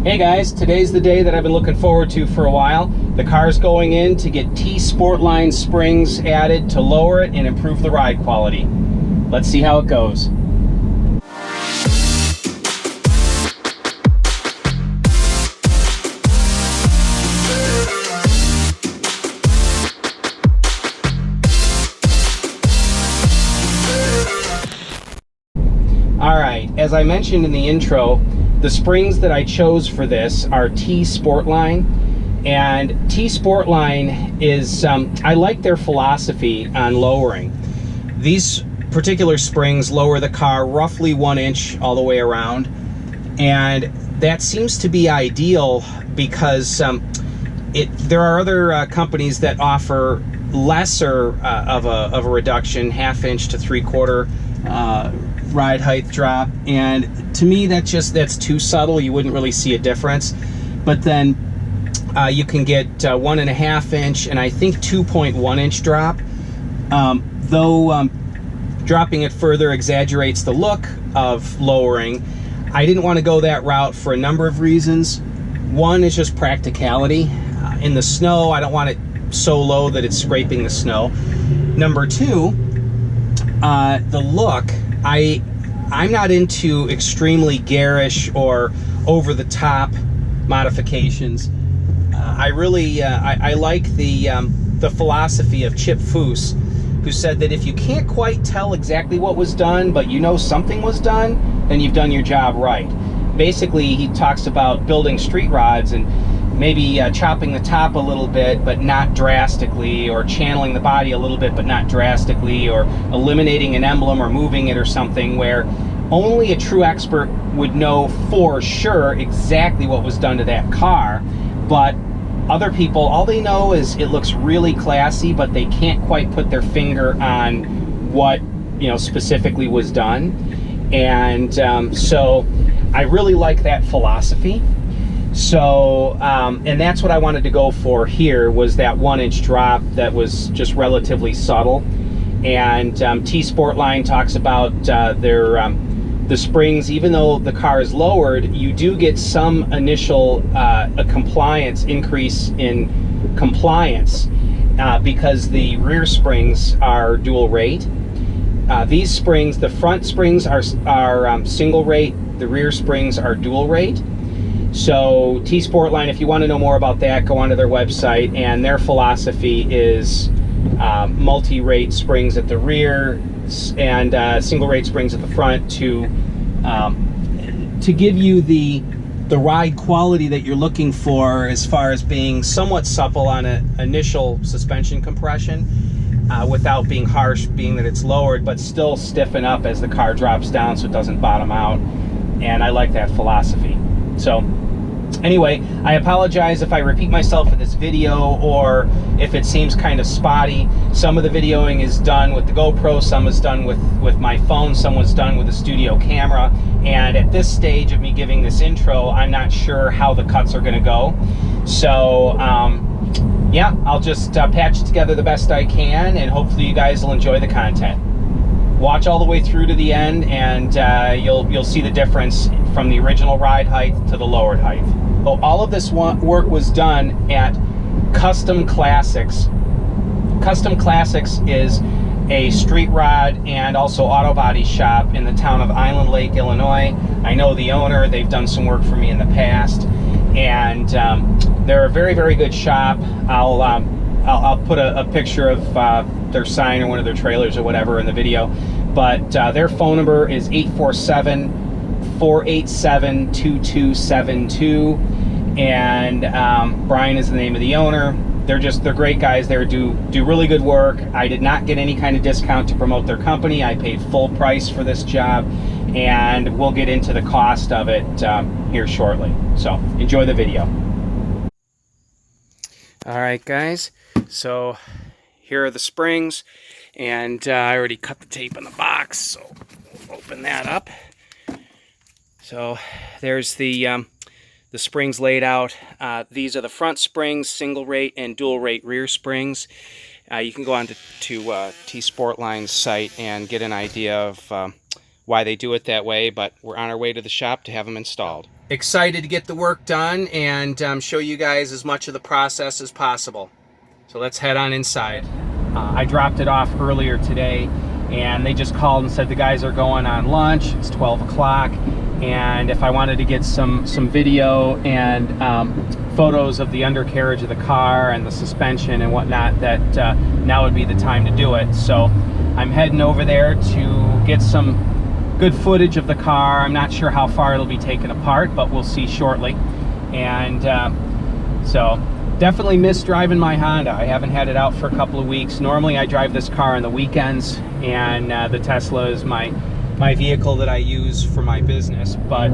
Hey guys, today's the day that I've been looking forward to for a while. The car's going in to get T-Sportline springs added to lower it and improve the ride quality. Let's see how it goes. Alright, as I mentioned in the intro, the springs that I chose for this are T-Sportline, and T-Sportline is, I like their philosophy on lowering. These particular springs lower the car roughly 1 inch all the way around, and that seems to be ideal because there are other companies that offer lesser of a reduction, 1/2 inch to 3/4 ride height drop, and to me that's too subtle. You wouldn't really see a difference. But then you can get 1.5 inch and I think 2.1 inch drop, though dropping it further exaggerates the look of lowering. I didn't want to go that route for a number of reasons. One is just practicality. In the snow, I don't want it so low that it's scraping the snow. Number two, the look. I'm not into extremely garish or over-the-top modifications. I like the philosophy of Chip Foose, who said that if you can't quite tell exactly what was done, but you know something was done, then you've done your job right. Basically, he talks about building street rods and maybe chopping the top a little bit but not drastically, or channeling the body a little bit but not drastically, or eliminating an emblem or moving it or something, where only a true expert would know for sure exactly what was done to that car. But other people, all they know is it looks really classy, but they can't quite put their finger on what, you know, specifically was done. And so I really like that philosophy. So, and that's what I wanted to go for here, was that 1 inch drop that was just relatively subtle. And T-Sportline talks about the springs. Even though the car is lowered, you do get some initial increase in compliance because the rear springs are dual rate. These springs, the front springs are single rate, the rear springs are dual rate. So T-Sportline, if you want to know more about that, go onto their website, and their philosophy is multi-rate springs at the rear and single rate springs at the front to give you the ride quality that you're looking for, as far as being somewhat supple on an initial suspension compression without being harsh, being that it's lowered, but still stiffen up as the car drops down so it doesn't bottom out. And I like that philosophy. So anyway, I apologize if I repeat myself in this video or if it seems kind of spotty. Some of the videoing is done with the GoPro, some is done with my phone, some was done with a studio camera. And at this stage of me giving this intro, I'm not sure how the cuts are going to go. So yeah, I'll just patch it together the best I can, and hopefully you guys will enjoy the content. Watch all the way through to the end, and you'll see the difference from the original ride height to the lowered height. Oh, all of this work was done at Custom Classics. Custom Classics is a street rod and also auto body shop in the town of Island Lake, Illinois. I know the owner. They've done some work for me in the past, and they're a very, very good shop. I'll put a picture of their sign or one of their trailers or whatever in the video. But their phone number is 847-487-2272, and Brian is the name of the owner. They're great guys. They do really good work. I did not get any kind of discount to promote their company. I paid full price for this job, and we'll get into the cost of it here shortly. So enjoy the video. All right, guys. So here are the springs, and I already cut the tape on the box, so we'll open that up. So there's the springs laid out. These are the front springs, single rate and dual rate rear springs. You can go on to T-Sportline's site and get an idea of why they do it that way, but we're on our way to the shop to have them installed. excited to get the work done and show you guys as much of the process as possible. So let's head on inside. I dropped it off earlier today, and they just called and said the guys are going on lunch. It's 12 o'clock, and if I wanted to get some video and photos of the undercarriage of the car and the suspension and whatnot, that now would be the time to do it. So I'm heading over there to get some good footage of the car. I'm not sure how far it'll be taken apart, but we'll see shortly. And so definitely miss driving my Honda. I haven't had it out for a couple of weeks. Normally I drive this car on the weekends, and the Tesla is my vehicle that I use for my business, but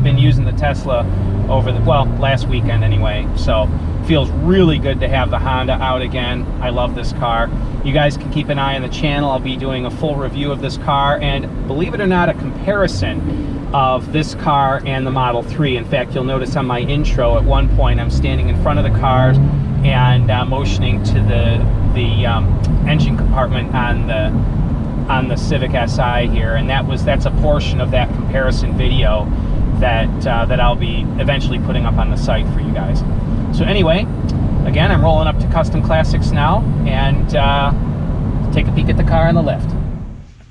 been using the Tesla over the, well, last weekend anyway. So feels really good to have the Honda out again. I love this car. You guys can keep an eye on the channel. I'll be doing a full review of this car, and believe it or not, a comparison of this car and the Model 3. In fact, you'll notice on my intro at one point I'm standing in front of the cars and motioning to the engine compartment on the Civic Si here, and that's a portion of that comparison video that I'll be eventually putting up on the site for you guys. So anyway, again, I'm rolling up to Custom Classics now, and take a peek at the car on the lift.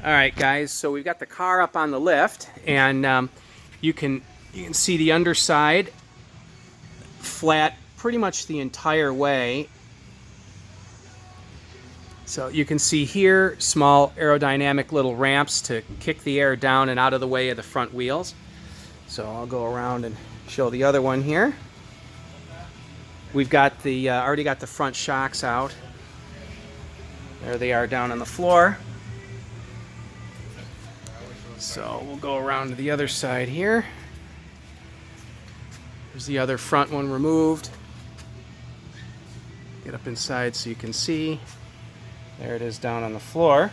All right, guys, so we've got the car up on the lift, and you can see the underside flat pretty much the entire way. So you can see here small aerodynamic little ramps to kick the air down and out of the way of the front wheels. So I'll go around and show the other one here. We've got the already got the front shocks out. There they are down on the floor. So we'll go around to the other side here. There's the other front one removed. Get up inside so you can see. There it is down on the floor.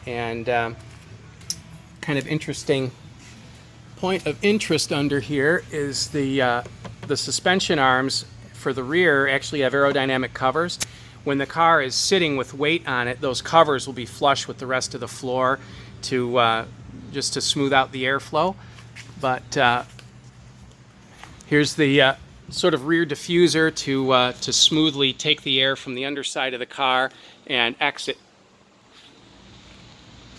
And kind of interesting point of interest under here is the suspension arms for the rear actually have aerodynamic covers. When the car is sitting with weight on it, those covers will be flush with the rest of the floor to just to smooth out the airflow. But here's the sort of rear diffuser to smoothly take the air from the underside of the car and exit.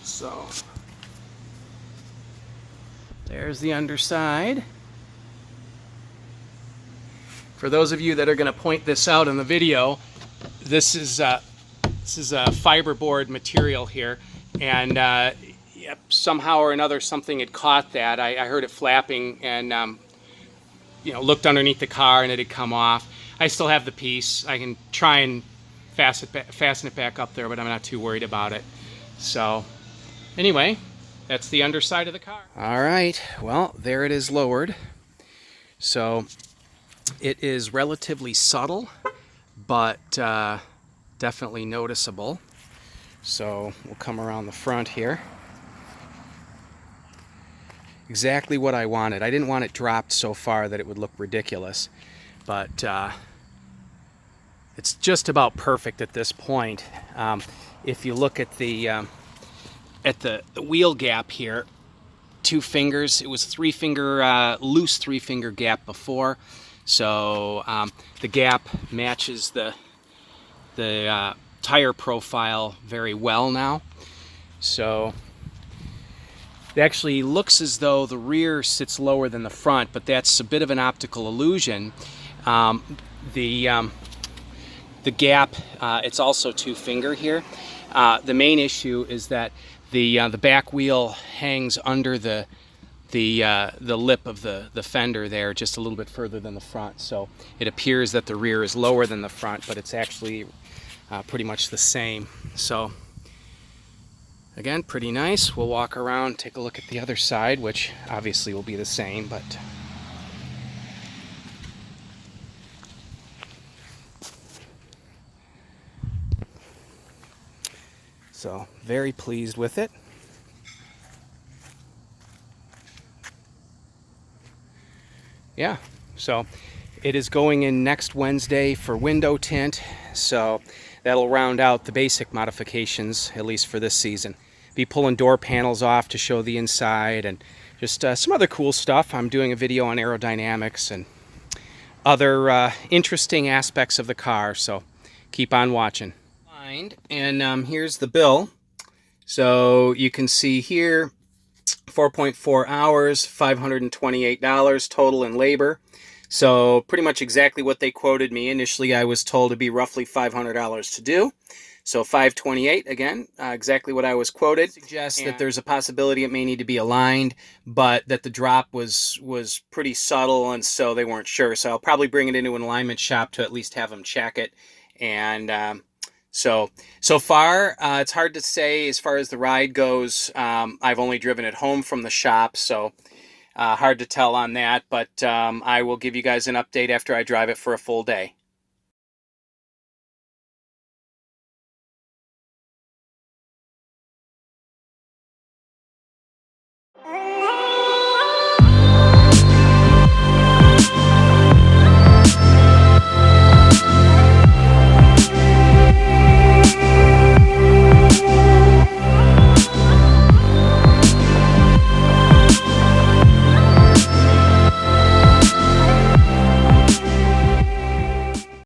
So there's the underside. For those of you that are going to point this out in the video, this is a fiberboard material here, and yep, somehow or another something had caught that. I heard it flapping, and you know, looked underneath the car and it had come off. I still have the piece. I can try and fasten it back up there, but I'm not too worried about it. So anyway, that's the underside of the car. All right, well, there it is lowered. So it is relatively subtle, but definitely noticeable. So we'll come around the front here. Exactly what I wanted. I didn't want it dropped so far that it would look ridiculous, but it's just about perfect at this point. If you look at the wheel gap here, 2 fingers. It was 3-finger, loose 3-finger gap before, so the gap matches the tire profile very well now. So it actually looks as though the rear sits lower than the front, but that's a bit of an optical illusion. The gap, it's also 2-finger here. The main issue is that the back wheel hangs under the lip of the fender there, just a little bit further than the front. So it appears that the rear is lower than the front, but it's actually pretty much the same. So again, pretty nice. We'll walk around, take a look at the other side, which obviously will be the same, but so very pleased with it. Yeah, so it is going in next Wednesday for window tint, so that'll round out the basic modifications, at least for this season. be pulling door panels off to show the inside, and just some other cool stuff. I'm doing a video on aerodynamics and other interesting aspects of the car, so keep on watching. And here's the bill. So you can see here 4.4 hours, $528 total in labor. So pretty much exactly what they quoted me. Initially I was told to be roughly $500 to do. So $528 again, exactly what I was quoted. Suggests that there's a possibility it may need to be aligned, but that the drop was pretty subtle, and so they weren't sure. So I'll probably bring it into an alignment shop to at least have them check it. And so far, it's hard to say as far as the ride goes. I've only driven it home from the shop, so hard to tell on that. But I will give you guys an update after I drive it for a full day.